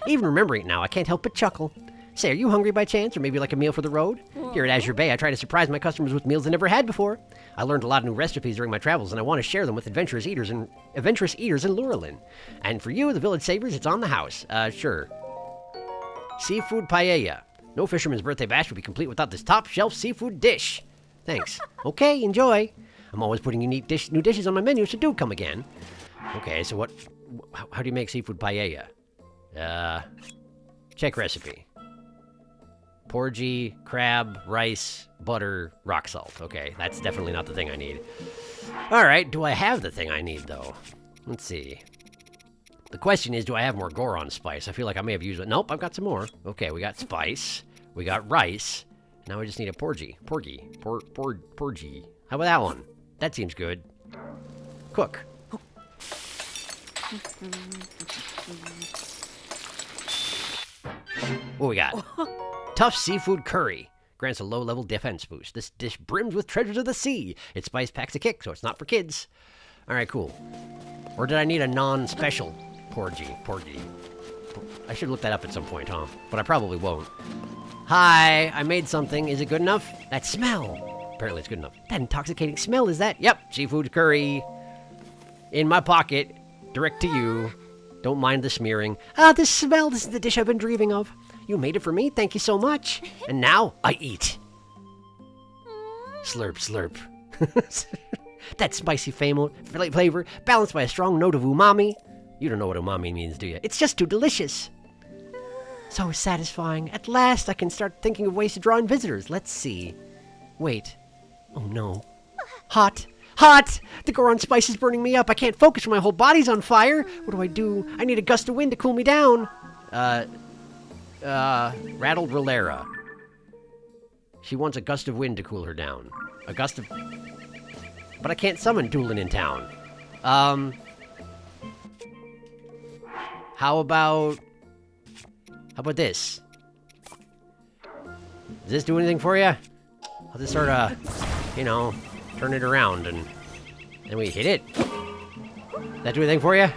Even remembering it now, I can't help but chuckle. Say, are you hungry by chance, or maybe like a meal for the road? Here at Azure Bay, I try to surprise my customers with meals they never had before. I learned a lot of new recipes during my travels, and I want to share them with adventurous eaters in Lurelin. And for you, the village savers, it's on the house. Sure. Seafood paella. No fisherman's birthday bash would be complete without this top-shelf seafood dish. Thanks. Okay, enjoy. I'm always putting unique new dishes on my menu, so do come again. Okay, so how do you make seafood paella? Check recipe. Porgy, crab, rice, butter, rock salt. Okay, that's definitely not the thing I need. Alright, do I have the thing I need, though? Let's see. The question is, do I have more goron spice? I feel like I may have used it. Nope, I've got some more. Okay, we got spice. We got rice. Now we just need a porgy. Porgy. How about that one? That seems good. Cook. What we got? Tough seafood curry. Grants a low-level defense boost. This dish brims with treasures of the sea. Its spice packs a kick, so it's not for kids. Alright, cool. Or did I need a non-special porgy? I should look that up at some point, huh? But I probably won't. Hi, I made something. Is it good enough? That smell. Apparently it's good enough. That intoxicating smell, is that? Yep, seafood curry. In my pocket. Direct to you. Don't mind the smearing. Ah, this smell. This is the dish I've been dreaming of. You made it for me. Thank you so much. And now, I eat. Slurp, slurp. That spicy flavor, balanced by a strong note of umami. You don't know what umami means, do you? It's just too delicious. So satisfying. At last, I can start thinking of ways to draw in visitors. Let's see. Wait. Oh, no. Hot. Hot! The Goron spice is burning me up. I can't focus when my whole body's on fire. What do I do? I need a gust of wind to cool me down. Rattled Rolera. She wants a gust of wind to cool her down. A gust of... But I can't summon Doolin in town. How about this? Does this do anything for you? I'll just sort of, you know, turn it around and we hit it. That do anything for you?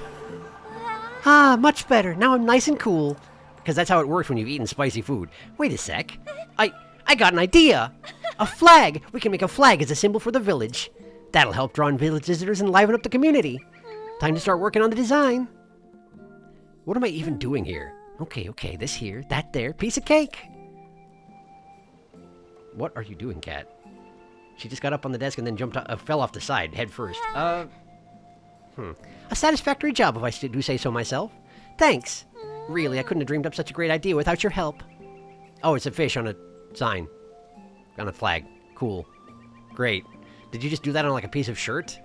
Ah, much better. Now I'm nice and cool. Because that's how it works when you've eaten spicy food. Wait a sec. I got an idea. A flag. We can make a flag as a symbol for the village. That'll help draw in village visitors and liven up the community. Time to start working on the design. What am I even doing here? Okay, this here, that there, piece of cake. What are you doing, Cat? She just got up on the desk and then fell off the side, head first. A satisfactory job, if I do say so myself. Thanks. Really, I couldn't have dreamed up such a great idea without your help. Oh, it's a fish on a sign. On a flag. Cool. Great. Did you just do that on like a piece of shirt?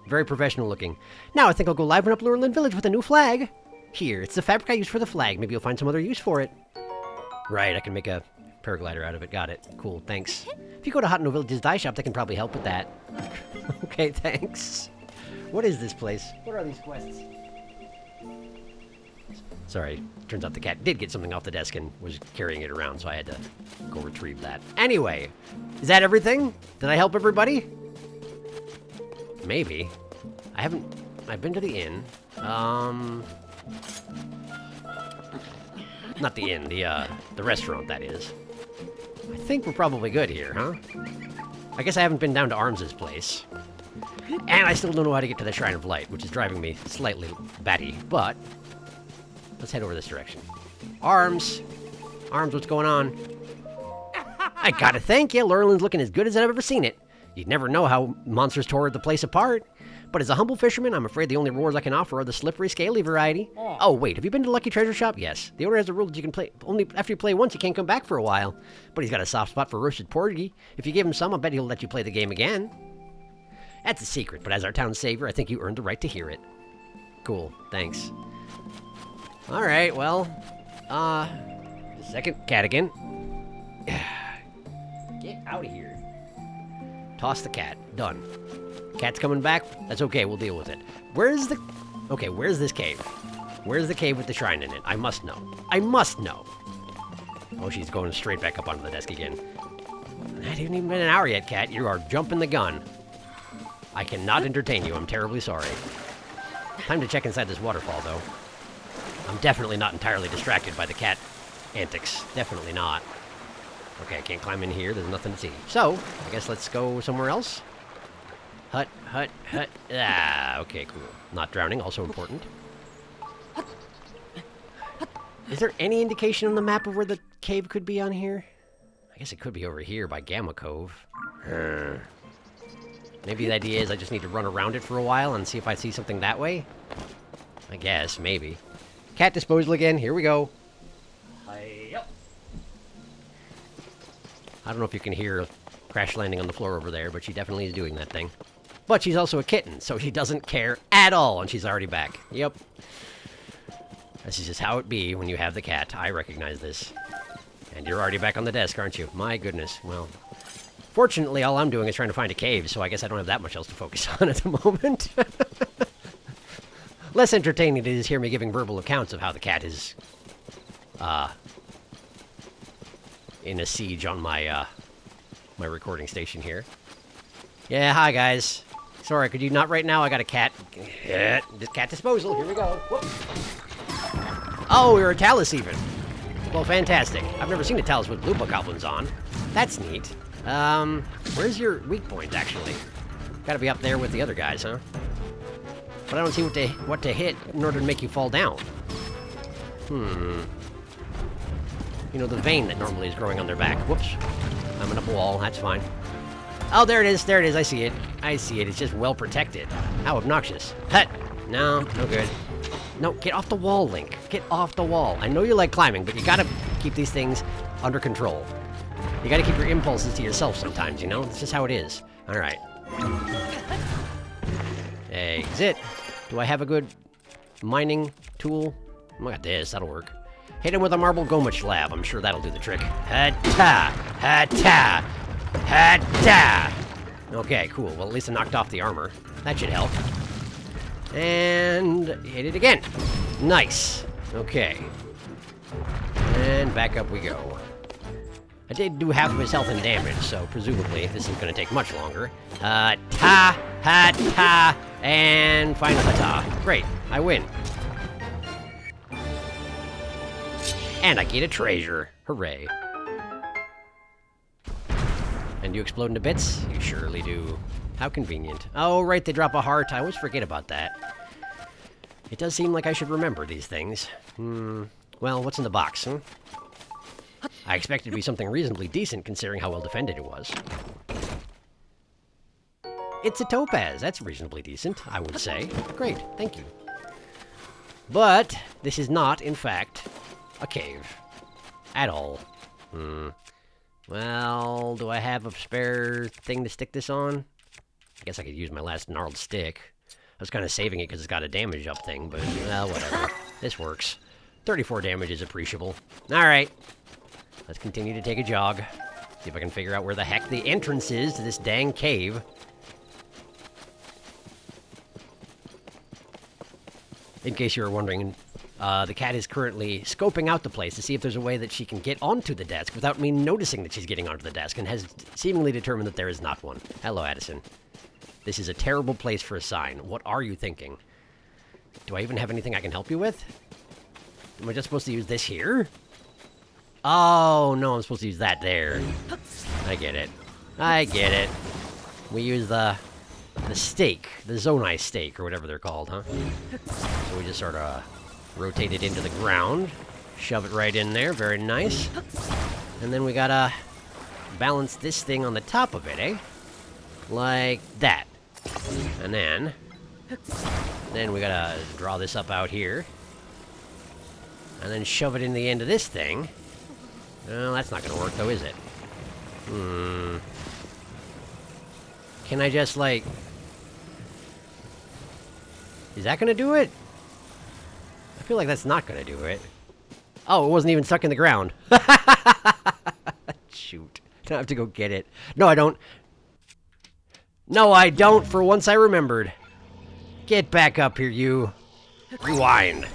Very professional looking. Now I think I'll go liven up Lurelin Village with a new flag. Here, it's the fabric I used for the flag. Maybe you'll find some other use for it. Right, I can make a paraglider out of it. Got it. Cool, thanks. If you go to Hot No Village's dye shop, they can probably help with that. Okay, thanks. What is this place? What are these quests? Sorry, turns out the cat did get something off the desk and was carrying it around, so I had to go retrieve that. Anyway, is that everything? Did I help everybody? Maybe. I've been to the inn. Not the inn, the restaurant, that is. I think we're probably good here, huh? I guess I haven't been down to Arms's place. And I still don't know how to get to the Shrine of Light, which is driving me slightly batty, but... Let's head over this direction. Arms! Arms, what's going on? I gotta thank you, Lurelin's looking as good as I've ever seen it. You'd never know how monsters tore the place apart. But as a humble fisherman, I'm afraid the only rewards I can offer are the slippery, scaly variety. Oh, wait, have you been to Lucky Treasure Shop? Yes. The owner has a rule that you can play, only after you play once, you can't come back for a while. But he's got a soft spot for roasted porgy. If you give him some, I bet he'll let you play the game again. That's a secret, but as our town's savior, I think you earned the right to hear it. Cool, thanks. Alright, well, second cat again. Get out of here. Toss the cat. Done. Cat's coming back. That's okay, we'll deal with it. Where's this cave? Where's the cave with the shrine in it? I must know. I must know. Oh, she's going straight back up onto the desk again. It hasn't even been an hour yet, Cat. You are jumping the gun. I cannot entertain you. I'm terribly sorry. Time to check inside this waterfall, though. I'm definitely not entirely distracted by the cat antics. Definitely not. Okay, I can't climb in here. There's nothing to see. So, I guess let's go somewhere else. Hut. Ah, okay, cool. Not drowning, also important. Is there any indication on the map of where the cave could be on here? I guess it could be over here by Gamma Cove. Maybe the idea is I just need to run around it for a while and see if I see something that way? I guess, maybe. Cat disposal again, here we go. Hi-yup. I don't know if you can hear crash landing on the floor over there, but she definitely is doing that thing. But she's also a kitten, so she doesn't care at all, and she's already back. Yep. This is just how it be when you have the cat. I recognize this. And you're already back on the desk, aren't you? My goodness. Well, fortunately, all I'm doing is trying to find a cave, so I guess I don't have that much else to focus on at the moment. Less entertaining to just hear me giving verbal accounts of how the cat is, in a siege on my, my recording station here. Yeah, hi, guys. Sorry, could you not right now? I got a cat. Cat disposal. Here we go. Whoop. Oh, you're a Talus even. Well, fantastic. I've never seen a Talus with blue bokoblins on. That's neat. Where's your weak point, actually? Gotta be up there with the other guys, huh? But I don't see what to hit in order to make you fall down. You know, the vein that normally is growing on their back. Whoops. I'm up a wall. That's fine. Oh, there it is. There it is. I see it. I see it. It's just well protected. How obnoxious. Hut. No, no good. No, get off the wall, Link. Get off the wall. I know you like climbing, but you gotta keep these things under control. You gotta keep your impulses to yourself sometimes, you know? It's just how it is. Alright. Exit. Do I have a good mining tool? I got this, that'll work. Hit him with a marble goma slab. I'm sure that'll do the trick. Ha-ta! Ha-ta! Ha-ta! Okay, cool. Well, at least I knocked off the armor. That should help. And hit it again. Nice. Okay. And back up we go. I did do half of his health and damage, so presumably this isn't going to take much longer. Ta! Ha-ta! And final ha-ta. Great. I win. And I get a treasure. Hooray. And you explode into bits? You surely do. How convenient. Oh, right, they drop a heart. I always forget about that. It does seem like I should remember these things. Well, what's in the box, huh? I expected it to be something reasonably decent, considering how well defended it was. It's a topaz. That's reasonably decent, I would say. Great, thank you. But this is not, in fact, a cave. At all. Well, do I have a spare thing to stick this on? I guess I could use my last gnarled stick. I was kind of saving it because it's got a damage up thing, but, well, whatever. This works. 34 damage is appreciable. Alright. Let's continue to take a jog. See if I can figure out where the heck the entrance is to this dang cave. In case you were wondering, the cat is currently scoping out the place to see if there's a way that she can get onto the desk without me noticing that she's getting onto the desk, and has seemingly determined that there is not one. Hello, Addison. This is a terrible place for a sign. What are you thinking? Do I even have anything I can help you with? Am I just supposed to use this here? Oh, no, I'm supposed to use that there. I get it. I get it. We use the stake, the Zonai stake, or whatever they're called, huh? So we just sort of rotate it into the ground, shove it right in there, very nice. And then we gotta balance this thing on the top of it, eh? Like that. And then we gotta draw this up out here. And then shove it in the end of this thing. Well, that's not gonna work though, is it? Can I just, like... Is that gonna do it? I feel like that's not gonna do it. Oh, it wasn't even stuck in the ground. Shoot. I have to go get it. No, I don't. No, I don't. For once I remembered. Get back up here, you. Rewind.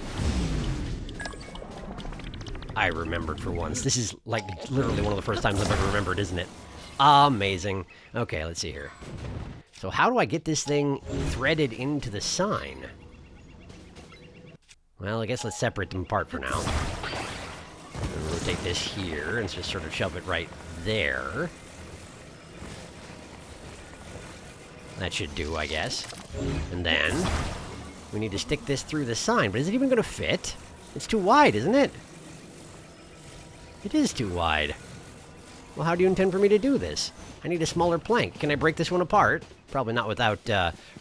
I remembered for once. This is, like, literally one of the first times I've ever remembered, isn't it? Amazing. Okay, let's see here. So how do I get this thing threaded into the sign? Well, I guess let's separate them apart for now. And rotate this here and just sort of shove it right there. That should do, I guess. And then we need to stick this through the sign. But is it even going to fit? It's too wide, isn't it? It is too wide. Well, how do you intend for me to do this? I need a smaller plank. Can I break this one apart? Probably not without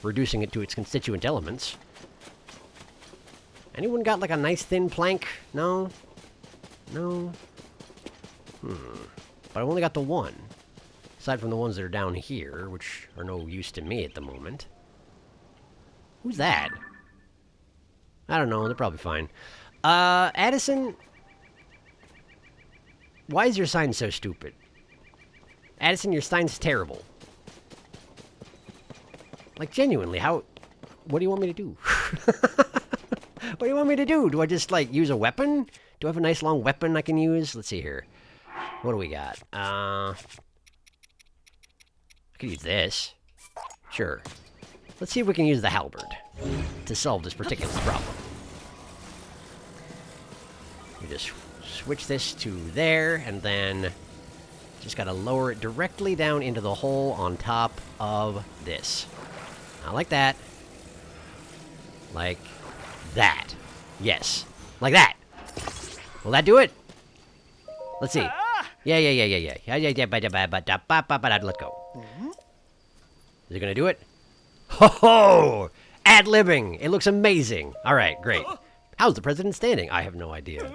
reducing it to its constituent elements. Anyone got, like, a nice thin plank? No? No? But I've only got the one. Aside from the ones that are down here, which are no use to me at the moment. Who's that? I don't know, they're probably fine. Addison? Why is your sign so stupid? Addison, your sign's terrible. Like, genuinely, how... What do you want me to do? What do you want me to do? Do I just, like, use a weapon? Do I have a nice long weapon I can use? Let's see here. What do we got? I could use this. Sure. Let's see if we can use the halberd to solve this particular problem. We just switch this to there, and then just gotta lower it directly down into the hole on top of this. Not like that. Like that. Yes. Like that. Will that do it? Let's see. Yeah. Let go. Is it gonna do it? Ho ho! Ad-libbing! It looks amazing! Alright, great. How's the president standing? I have no idea.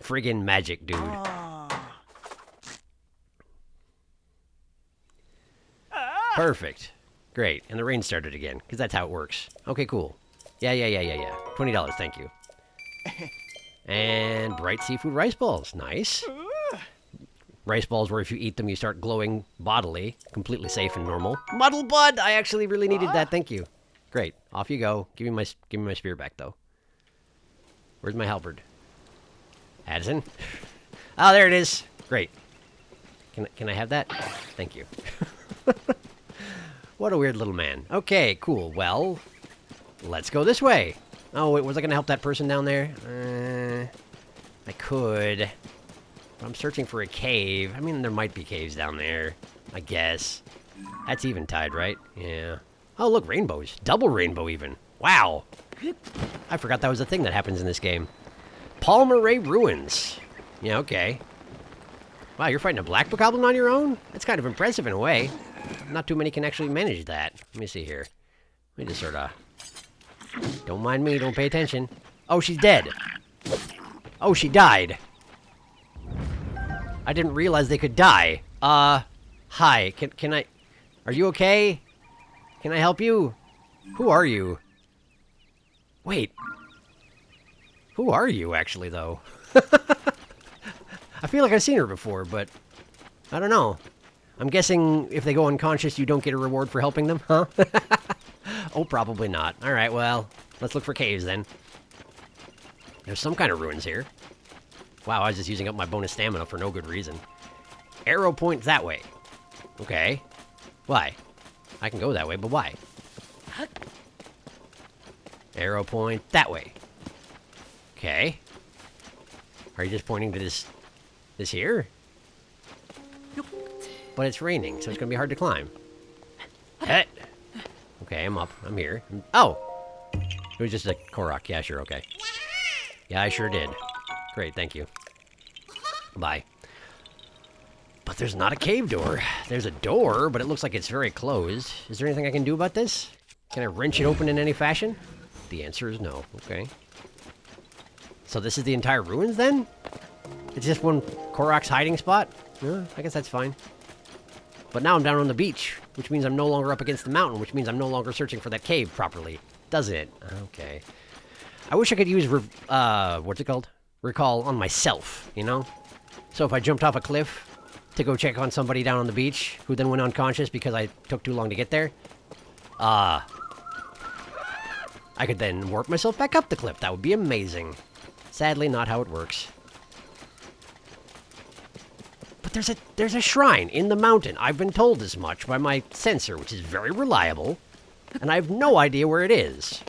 Friggin' magic, dude. Perfect. Great. And the rain started again, because that's how it works. Okay, cool. Yeah. $20, thank you. And bright seafood rice balls. Nice. Rice balls where if you eat them, you start glowing bodily. Completely safe and normal. Muddled blood! I actually really needed that, thank you. Great. Off you go. Give me my spear back, though. Where's my halberd? Addison? Oh, there it is. Great. Can I have that? Thank you. What a weird little man. Okay, cool. Well, let's go this way. Oh, wait, was I going to help that person down there? I could. But I'm searching for a cave. I mean, there might be caves down there, I guess. That's eventide, right? Yeah. Oh, look, rainbows. Double rainbow, even. Wow. I forgot that was a thing that happens in this game. Palmer Ray Ruins. Yeah, okay. Wow, you're fighting a black bokoblin on your own? That's kind of impressive in a way. Not too many can actually manage that. Let me see here. Let me just sort of... Don't mind me, don't pay attention. Oh, she's dead. Oh, she died. I didn't realize they could die. Hi. Can I... Are you okay? Can I help you? Who are you? Wait. Who are you, actually, though? I feel like I've seen her before, but... I don't know. I'm guessing if they go unconscious, you don't get a reward for helping them, huh? Oh, probably not. Alright, well, let's look for caves, then. There's some kind of ruins here. Wow, I was just using up my bonus stamina for no good reason. Arrow point that way. Okay. Why? I can go that way, but why? Arrow point that way. Okay. Are you just pointing to this here? But it's raining, so it's gonna be hard to climb. Okay, I'm up. I'm here. Oh! It was just a Korok. Yeah, sure, okay. Yeah, I sure did. Great, thank you. Bye. But there's not a cave door. There's a door, but it looks like it's very closed. Is there anything I can do about this? Can I wrench it open in any fashion? The answer is no. Okay. So this is the entire ruins, then? It's just one Korok's hiding spot? Yeah, I guess that's fine. But now I'm down on the beach, which means I'm no longer up against the mountain, which means I'm no longer searching for that cave properly. Does it? Okay. I wish I could use, what's it called? Recall on myself, you know? So if I jumped off a cliff to go check on somebody down on the beach, who then went unconscious because I took too long to get there, I could then warp myself back up the cliff. That would be amazing. Sadly, not how it works. But there's a shrine in the mountain. I've been told as much by my sensor, which is very reliable, and I have no idea where it is.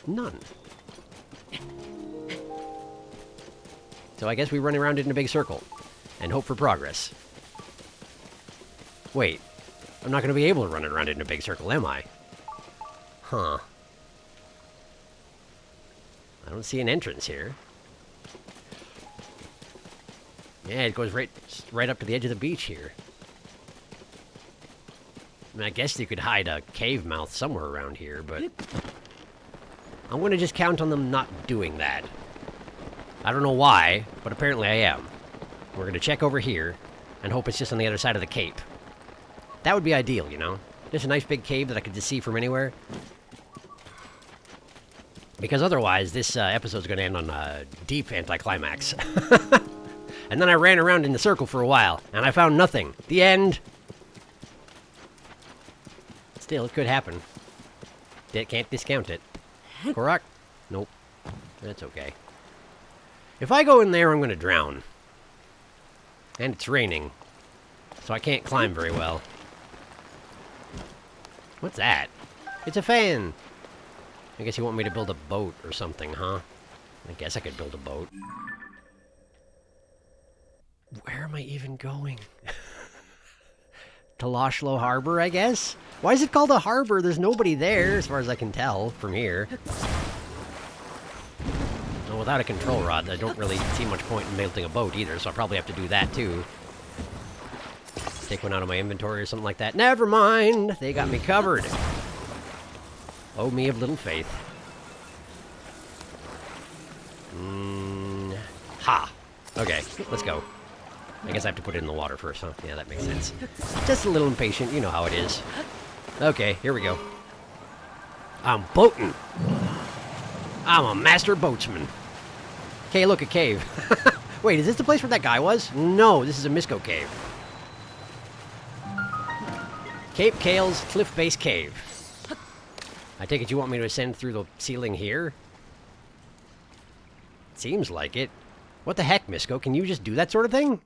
None. So I guess we run around it in a big circle and hope for progress. Wait, I'm not going to be able to run around it in a big circle, am I? Huh. I don't see an entrance here. Yeah, it goes right up to the edge of the beach here. I mean, I guess you could hide a cave mouth somewhere around here, but... I'm going to just count on them not doing that. I don't know why, but apparently I am. We're going to check over here and hope it's just on the other side of the cape. That would be ideal, you know? Just a nice big cave that I could just see from anywhere. Because otherwise, this episode's going to end on a deep anticlimax. And then I ran around in the circle for a while, and I found nothing. The end. Still, it could happen. Can't discount it. Korok? Nope. That's okay. If I go in there, I'm going to drown. And it's raining. So I can't climb very well. What's that? It's a fan. I guess you want me to build a boat or something, huh? I guess I could build a boat. Where am I even going? To Loshlo Harbor, I guess? Why is it called a harbor? There's nobody there, as far as I can tell, from here. Well, without a control rod, I don't really see much point in building a boat either, so I'll probably have to do that, too. Take one out of my inventory or something like that. Never mind! They got me covered. Oh, me of little faith. Ha! Okay, let's go. I guess I have to put it in the water first, huh? Yeah, that makes sense. Just a little impatient, you know how it is. Okay, here we go. I'm boating. I'm a master boatsman. Okay, look, a cave. Wait, is this the place where that guy was? No, this is a Misco cave. Cape Kale's Cliff Base Cave. I take it you want me to ascend through the ceiling here? Seems like it. What the heck, Misco? Can you just do that sort of thing?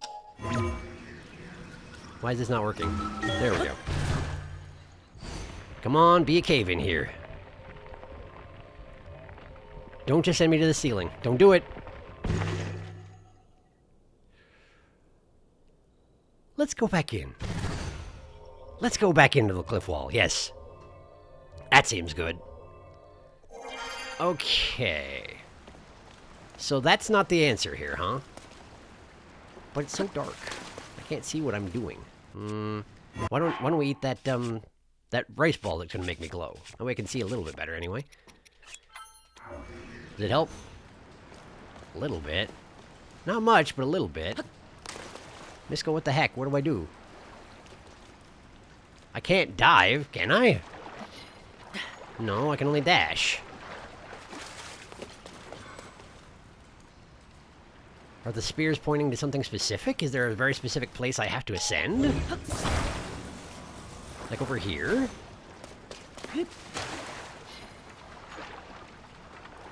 Why is this not working? There we go. Come on, be a cave in here. Don't just send me to the ceiling. Don't do it. Let's go back in. Let's go back into the cliff wall. Yes. That seems good. Okay. So that's not the answer here, huh? But it's so dark. I can't see what I'm doing. Why don't we eat that that rice ball that's gonna make me glow? That way I can see a little bit better anyway. Does it help? A little bit. Not much, but a little bit. Misco, what the heck? What do I do? I can't dive, can I? No, I can only dash. Are the spears pointing to something specific? Is there a very specific place I have to ascend? Like over here?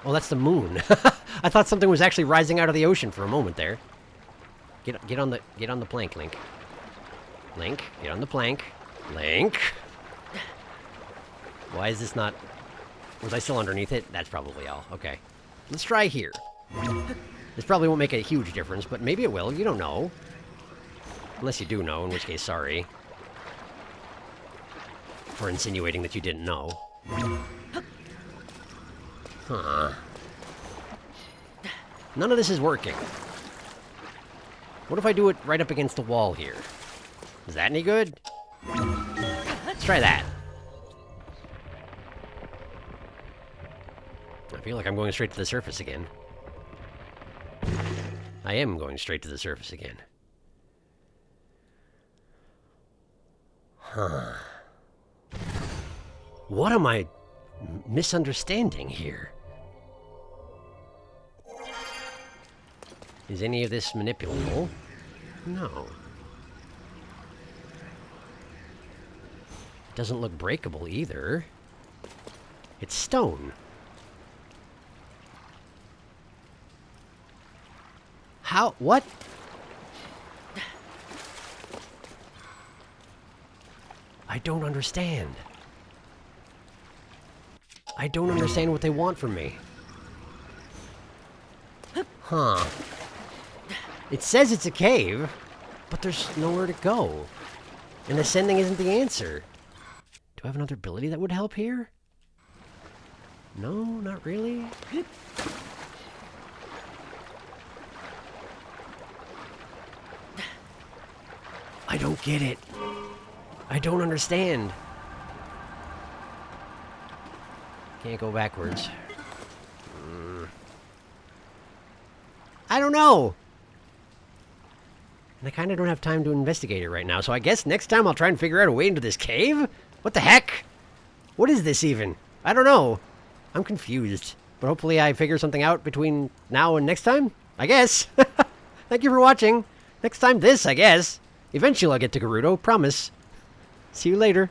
Oh, that's the moon. I thought something was actually rising out of the ocean for a moment there. Get on the plank, Link. Link, get on the plank. Link. Why is this not... Was I still underneath it? That's probably all. Okay. Let's try here. This probably won't make a huge difference, but maybe it will. You don't know. Unless you do know, in which case, sorry. For insinuating that you didn't know. Huh. None of this is working. What if I do it right up against the wall here? Is that any good? Let's try that. I feel like I'm going straight to the surface again. I am going straight to the surface again. Huh. What am I misunderstanding here? Is any of this manipulable? No. It doesn't look breakable either. It's stone. How? What? I don't understand. I don't understand what they want from me. Huh. It says it's a cave, but there's nowhere to go. And ascending isn't the answer. Do I have another ability that would help here? No, not really. I don't get it. I don't understand. Can't go backwards. I don't know. And I kind of don't have time to investigate it right now, so I guess next time I'll try and figure out a way into this cave? What the heck? What is this even? I don't know. I'm confused. But hopefully I figure something out between now and next time? I guess. Thank you for watching. Next time this, I guess. Eventually I'll get to Gerudo, promise. See you later.